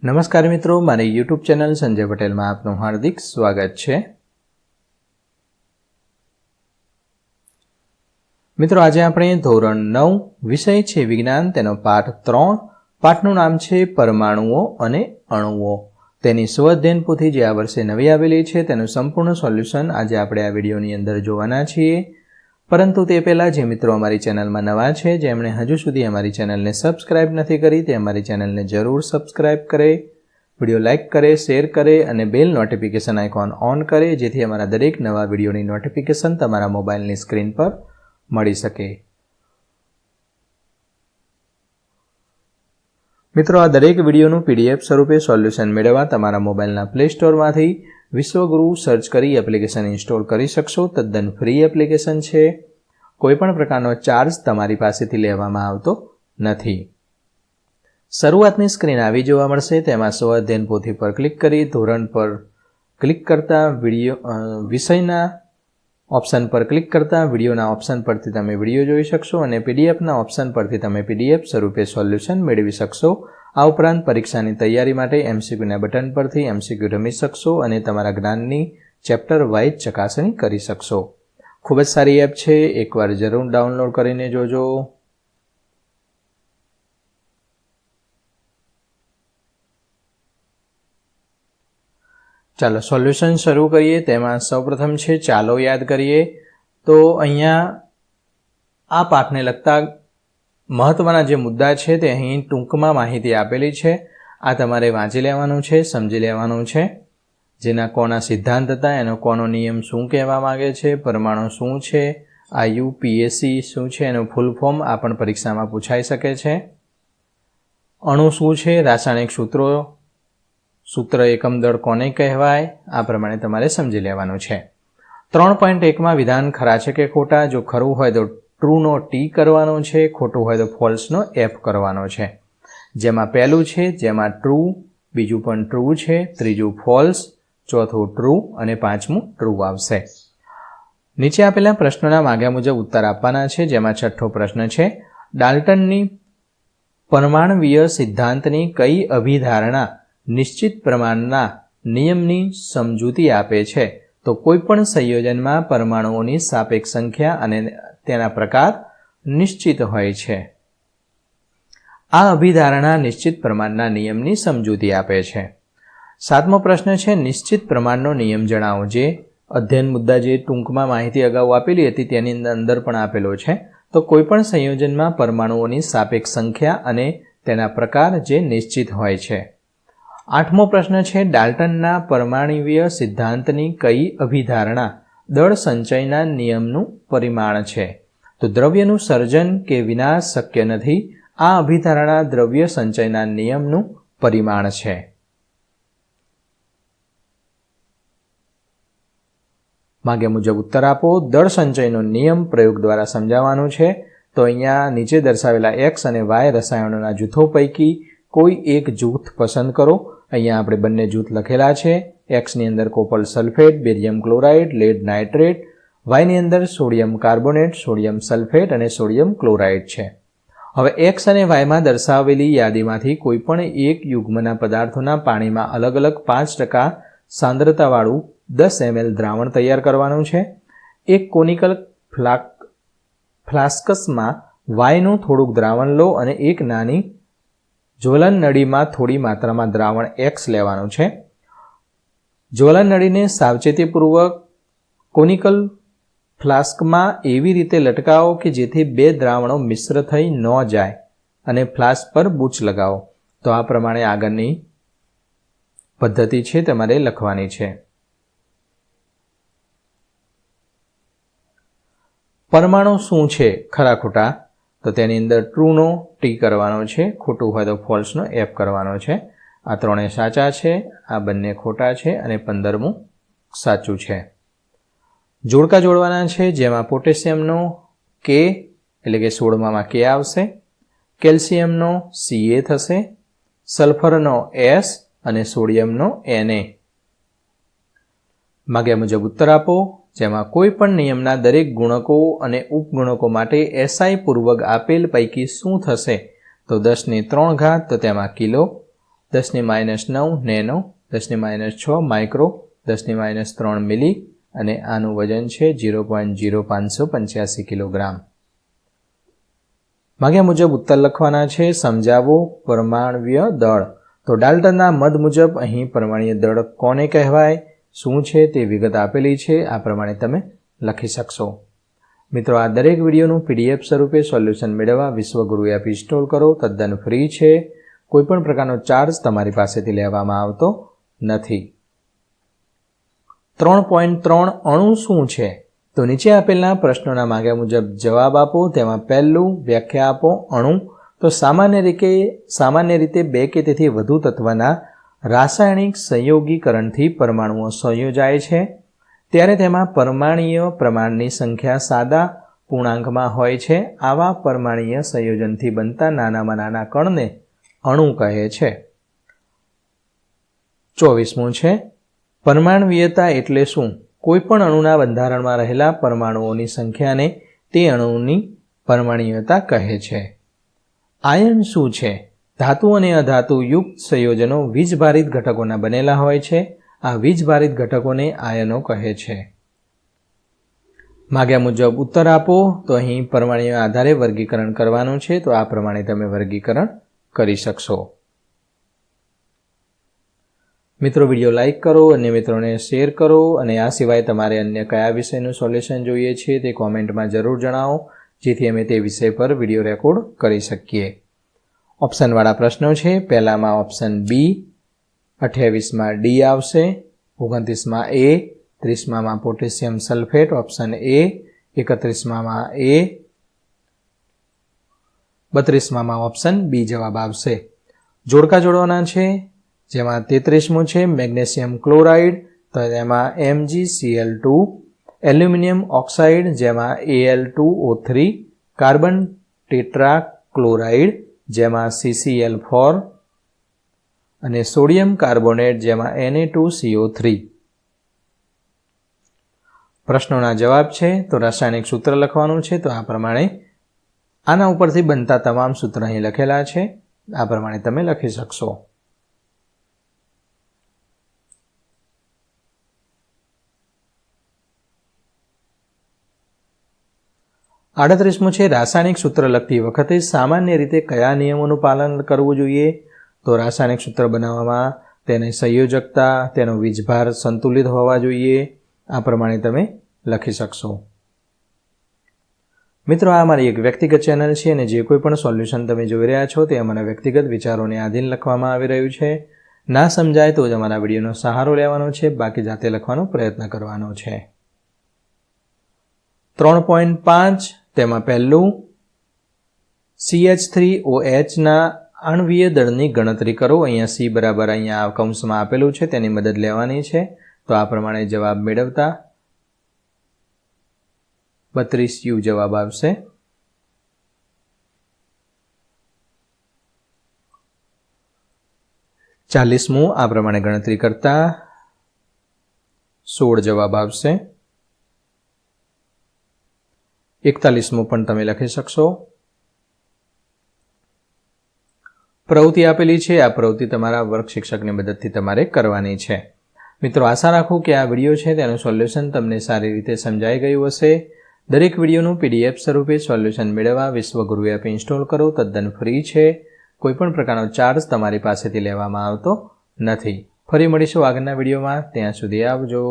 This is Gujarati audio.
નમસ્કાર મિત્રો, મારી યુટ્યુબ ચેનલ સંજય પટેલમાં આપનું હાર્દિક સ્વાગત છે। મિત્રો, આજે આપણે ધોરણ 9 વિષય છે વિજ્ઞાન, તેનો પાઠ 3, પાઠનું નામ છે પરમાણુઓ અને અણુઓ। તેની સ્વઅધ્યયન પોથી જે આ વર્ષે નવી આવેલી છે તેનું સંપૂર્ણ સોલ્યુશન આજે આપણે આ વિડીયોની અંદર જોવાના છીએ। પરંતુ તે પહેલાં જે મિત્રો અમારી ચેનલમાં નવા છે, જેમણે હજુ સુધી અમારી ચેનલને સબસ્ક્રાઇબ નથી કરી, તે અમારી ચેનલને જરૂર સબસ્ક્રાઇબ કરે, વિડીયો લાઇક કરે, શેર કરે અને બેલ નોટિફિકેશન આઇકોન ઓન કરે, જેથી અમારા દરેક નવા વિડીયોની નોટિફિકેશન તમારા મોબાઈલની સ્ક્રીન પર મળી શકે। મિત્રો, આ દરેક વિડીયોનું PDF સ્વરૂપે સોલ્યુશન મેળવવા તમારા મોબાઈલના પ્લે સ્ટોરમાંથી વિશ્વગુરુ સર્ચ કરી એપ્લિકેશન ઇન્સ્ટોલ કરી શકશો। તદ્દન ફ્રી એપ્લિકેશન છે, કોઈપણ પ્રકારનો ચાર્જ તમારી પાસેથી લેવામાં આવતો નથી। શરૂઆતની સ્ક્રીન આવી જોવા મળશે, તેમાં સ્વઅધ્યયન પોથી પર ક્લિક કરી ધોરણ પર ક્લિક કરતા વિષયના ઓપ્શન પર ક્લિક કરતા વિડીયોના ઓપ્શન પરથી તમે વિડીયો જોઈ શકશો અને પીડીએફના ઓપ્શન પરથી તમે પીડીએફ સ્વરૂપે સોલ્યુશન મેળવી શકશો। આ ઉપરાંત પરીક્ષાની તૈયારી માટે MCQના બટન પરથી MCQ રમી શકશો અને તમારા જ્ઞાનની ચેપ્ટર વાઇઝ ચકાસણી કરી શકશો। ખૂબ જ સારી એપ છે, એકવાર જરૂર ડાઉનલોડ કરીને જોજો। ચાલો સોલ્યુશન શરૂ કરીએ। તેમાં સૌપ્રથમ છે ચાલો યાદ કરીએ। તો અહીંયા આ પાઠને લગતા મહત્વના જે મુદ્દા છે તે અહીં ટૂંકમાં માહિતી આપેલી છે, આ તમારે વાંચી લેવાનું છે, સમજી લેવાનું છે। જેના કોના સિદ્ધાંત હતા, એનો કોનો નિયમ શું કહેવા માંગે છે, પરમાણુ શું છે, IUPAC શું છે, એનું ફૂલ ફોર્મ આ પણ પરીક્ષામાં પૂછાઈ શકે છે। અણુ શું છે, રાસાયણિક સૂત્ર એકમ દળ કોને કહેવાય, આ પ્રમાણે તમારે સમજી લેવાનું છે। 3.1માં વિધાન ખરા છે કે ખોટા, જો ખરું હોય તો ટ્રૂનો T કરવાનો છે, ખોટું હોય તો ફોલ્સનો F કરવાનો છે। જેમાં પહેલું છે, જેમાં ટ્રૂ, બીજું પણ ટ્રૂ છે, ત્રીજું ફોલ્સ, ચોથું ટ્રૂ અને પાંચમું ટ્રૂ આવશે। નીચે આપેલા પ્રશ્નોના માગ્યા મુજબ ઉત્તર આપવાના છે। જેમાં છઠ્ઠો પ્રશ્ન છે, ડાલ્ટનની પરમાણવીય સિદ્ધાંતની કઈ અભિધારણા નિશ્ચિત પ્રમાણના નિયમની સમજૂતી આપે છે? તો કોઈપણ સંયોજનમાં પરમાણુઓની સાપેક્ષ સંખ્યા અને તેના પ્રકાર નિશ્ચિત હોય છે। આ અભિધારણા નિશ્ચિત પ્રમાણના નિયમની સમજૂતી આપે છે। સાતમો પ્રશ્ન છે, નિશ્ચિત પ્રમાણનો નિયમ જણાવો। જે અધ્યયન મુદ્દા જે ટૂંકમાં માહિતી અગાઉ આપેલી હતી તેની અંદર પણ આપેલો છે। તો કોઈપણ સંયોજનમાં પરમાણુઓની સાપેક્ષ સંખ્યા અને તેના પ્રકાર જે નિશ્ચિત હોય છે। આઠમો પ્રશ્ન છે, ડાલ્ટનના પરમાણવીય સિદ્ધાંતની કઈ અભિધારણા દળ સંચયના નિયમનું પરિમાણ છે? તો દ્રવ્યનું સર્જન કે વિનાશ શક્ય નથી, આ અભિધારણા દ્રવ્ય સંચયના નિયમનું પરિમાણ છે। માગ્યા મુજબ ઉત્તર આપો। દળ સંચયનો નિયમ પ્રયોગ દ્વારા સમજાવવાનું છે। તો અહીંયા નીચે દર્શાવેલા X અને Y રસાયણોના જૂથો પૈકી કોઈ એક જૂથ પસંદ કરો। અહીંયા આપણે બંને જૂથ લખેલા છે। X ની અંદર copper sulphate, barium chloride, lead nitrate, Y ની અંદર સોડિયમ કાર્બોનેટ, સોડિયમ સલ્ફેટ અને સોડિયમ ક્લોરાઇડ છે। હવે X અને Y માં દર્શાવેલી યાદીમાંથી કોઈપણ એક યુગ્મના પદાર્થોના પાણીમાં અલગ અલગ 5% સાંદ્રતાવાળું 10 ml દ્રાવણ તૈયાર કરવાનું છે। એક કોનિકલ ફ્લાસ્કસમાં Yનું થોડુંક દ્રાવણ લો અને એક નાની જ્વલન નળીમાં થોડી માત્રામાં દ્રાવણ X લેવાનું છે। જ્વલન નળીને સાવચેતીપૂર્વક કોનિકલ ફ્લાસ્કમાં એવી રીતે લટકાવો કે જેથી બે દ્રાવણો મિશ્ર થઈ ન જાય અને ફ્લાસ્ક પર બૂચ લગાવો। તો આ પ્રમાણે આગળની પદ્ધતિ છે તમારે લખવાની છે। પરમાણુ શું છે, ખરા ખોટા? તો તેની અંદર ટ્રૂનો T કરવાનો છે, ખોટું હોય તો ફોલ્સનો F કરવાનો છે। આ ત્રણે સાચા છે, આ બંને ખોટા છે અને 15મું સાચું છે। જોડકા જોડવાના છે, જેમાં પોટેશિયમનો K એટલે કે 16માં K આવશે, કેલ્શિયમનો Ca થશે, સલ્ફરનો S અને સોડિયમનો Na। માગ્યા મુજબ ઉત્તર આપો। જેમાં કોઈ પણ નિયમના દરેક ગુણકો અને ઉપગુણકો માટે SI પૂર્વક આપેલ પૈકી શું થશે? તો 10 ની 3 ઘાત, તો તેમાં કિલો, 10⁻9 નેનો, 10⁻6 માઇક્રો, 10⁻3 મિલી અને આનું વજન છે 0.0585 કિલોગ્રામ. માગ્યા મુજબ ઉત્તર લખવાના છે. સમજાવો પરમાણ્વીય દળ. તો ડાલ્ટનના મત મુજબ અહીં પરમાણ્વીય દળ કોને કહેવાય, શું છે તે વિગત આપેલી છે. આ પ્રમાણે તમે લખી શકશો. મિત્રો, આ દરેક વિડીયોનું PDF સ્વરૂપે સોલ્યુશન મેળવવા વિશ્વગુરુ એપ ઇન્સ્ટોલ કરો. તદ્દન ફ્રી છે. કોઈપણ પ્રકારનો ચાર્જ તમારી પાસેથી લેવામાં આવતો નથી. 3.3 અણુ શું છે? તો નીચે આપેલના પ્રશ્નોના માગ્યા મુજબ જવાબ આપો. તેમાં પહેલું વ્યાખ્યા આપો. અણુ તો સામાન્ય રીતે 2 કે તેથી વધુ તત્વના રાસાયણિક સંયોગીકરણથી પરમાણુઓ સંયોજાય છે. ત્યારે તેમાં પરમાણ્વીય પ્રમાણની સંખ્યા સાદા પૂર્ણાંકમાં હોય છે. આવા પરમાણ્વીય સંયોજનથી બનતા નાનામાં નાના કણને અણુ કહે છે. 24મું છે પરમાણ્વીયતા એટલે શું? કોઈપણ અણુના બંધારણમાં રહેલા પરમાણુઓની સંખ્યાને તે અણુની પરમાણ્વીયતા કહે છે. આયન શું છે? ધાતુ અને અધાતુ યુક્ત સંયોજનો વીજભારિત ઘટકોના બનેલા હોય છે. આ વીજભારિત ઘટકોને આયનો કહે છે. માગ્યા મુજબ ઉત્તર આપો. તો અહીં પરમાણ્વીય આધારે વર્ગીકરણ કરવાનું છે. તો આ પ્રમાણે તમે વર્ગીકરણ કરી શકશો. મિત્રો, વિડીયો લાઇક કરો, અન્ય મિત્રોને શેર કરો અને આ સિવાય તમારે અન્ય કયા વિષયનું સોલ્યુશન જોઈએ છે તે કોમેન્ટમાં જરૂર જણાવો, જેથી અમે તે વિષય પર વિડીયો રેકોર્ડ કરી શકીએ. ઓપ્શનવાળા પ્રશ્નો છે. પહેલામાં ઓપ્શન બી, 28માં ડી આવશે, 29માં એ, 30માં પોટેશિયમ સલ્ફેટ ઓપ્શન એ, 31માં એ, 32માં ઓપ્શન બી જવાબ આવશે. જોડકા જોડવાના છે. જેમાં 33મું છે મેગ્નેશિયમ ક્લોરાઇડ, તો તેમાં MgCl2, એલ્યુમિનિયમ ઓક્સાઇડ જેમાં Al2O3, કાર્બન ટેટ્રાક્લોરાઇડ જેમાં CCl4 અને સોડિયમ કાર્બોનેટ જેમાં Na2CO3. પ્રશ્નોના જવાબ છે. તો રાસાયણિક સૂત્ર લખવાનું છે. તો આ પ્રમાણે આના ઉપરથી બનતા તમામ સૂત્ર અહીં લખેલા છે. આ પ્રમાણે તમે લખી શકશો. 38મું છે રાસાયણિક સૂત્ર લખતી વખતે સામાન્ય રીતે કયા નિયમોનું પાલન કરવું જોઈએ? તો રાસાયણિક સૂત્ર બનાવવામાં તેની સંયોજકતા, તેનો વીજભાર સંતુલિત હોવા જોઈએ. આ પ્રમાણે તમે લખી શકશો. મિત્રો, આ મારી એક વ્યક્તિગત ચેનલ છે અને જે કોઈ પણ સોલ્યુશન તમે જોઈ રહ્યા છો તે અમારા વ્યક્તિગત વિચારોને આધીન લખવામાં આવી રહ્યું છે. ના સમજાય તો જ અમારા વિડીયોનો સહારો લેવાનો છે, બાકી જાતે લખવાનો પ્રયત્ન કરવાનો છે. 3.5 તેમાં પહેલું CH3OHના આણ્વીય દળની ગણતરી કરો. અહીંયા C બરાબર અહીંયા કૌંસમાં આપેલું છે, તેની મદદ લેવાની છે. તો આ પ્રમાણે જવાબ મેળવતા 32U જવાબ આવશે. ચાલીસમું આ પ્રમાણે ગણતરી કરતા 16 જવાબ આવશે. 41મું પણ તમે લખી શકશો. પ્રવૃત્તિ આપેલી છે. આ પ્રવૃત્તિ તમારા વર્ગ શિક્ષકની મદદથી તમારે કરવાની છે. મિત્રો, આશા રાખું કે આ વિડીયો છે તેનું સોલ્યુશન તમને સારી રીતે સમજાઈ ગયું હશે. દરેક વિડીયોનું PDF સ્વરૂપે સોલ્યુશન મેળવવા વિશ્વગુરુ એપ ઇન્સ્ટોલ કરો. તદ્દન ફ્રી છે. કોઈપણ પ્રકારનો ચાર્જ તમારી પાસેથી લેવામાં આવતો નથી. ફરી મળીશું આગળના વિડીયોમાં. ત્યાં સુધી આવજો.